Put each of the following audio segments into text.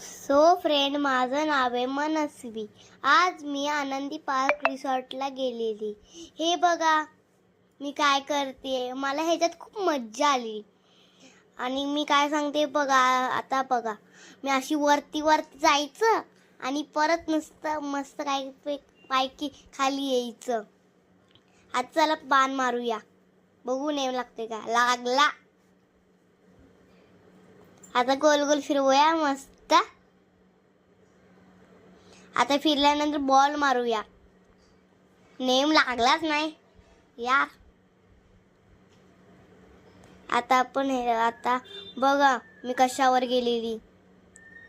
So friend, माझं नाव आहे मनस्वी. आज मी आनंदी पार्क रिसॉर्टला गेलेली. हे बघा मी काय करते, मला ह्याच्यात खूप मज्जा आली. आणि मी काय सांगते बघा, आता बघा मी अशी वरती जायचं आणि परत नुसतं मस्त काय पायकी खाली यायचं. आता चला बाण मारूया, बघू नेम लागते का. लागला. आता गोल गोल फिरवूया मस्त. आता फिरल्यानंतर बॉल मारूया. नेम लागलाच नाही यार. आता आपण आता बघा मी कशावर गेलेली,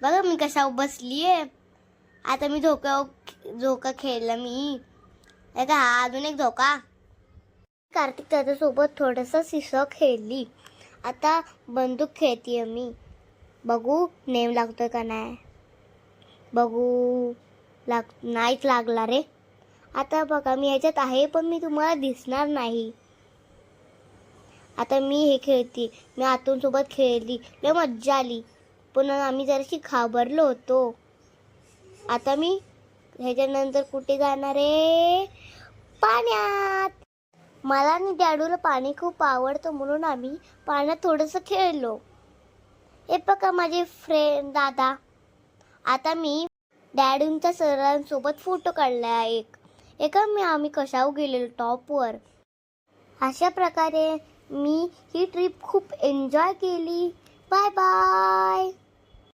बघा मी कशावर बसलीये. आता मी झोका खेळला मी. आता हा अजून एक झोका. कार्तिक त्याच्यासोबत थोडंसं सिसो खेळली. आता बंदूक खेळतीये मी, बघू नेम लागतोय का नाही. बघू नाहीच लागला रे. आता बघा मी ह्याच्यात आहे पण मी तुम्हाला दिसणार नाही. आता मी हे खेळते, मी आतून सोबत खेळली, लय मज्जा आली. पण आम्ही जराशी घाबरलो होतो. आता मी ह्याच्यानंतर कुठे जाणार आहे, पाण्यात. मला आणि डॅडूला पाणी खूप आवडतं म्हणून आम्ही पाण्यात थोडंसं खेळलो. हे बघा माझे फ्रेंड दादा. आता मी डॅडूंच्या सरांसोबत फोटो काढला आम्ही कशावर गेलेलो टॉपवर. अशा प्रकारे मी ही ट्रिप खूप एन्जॉय केली. Bye bye.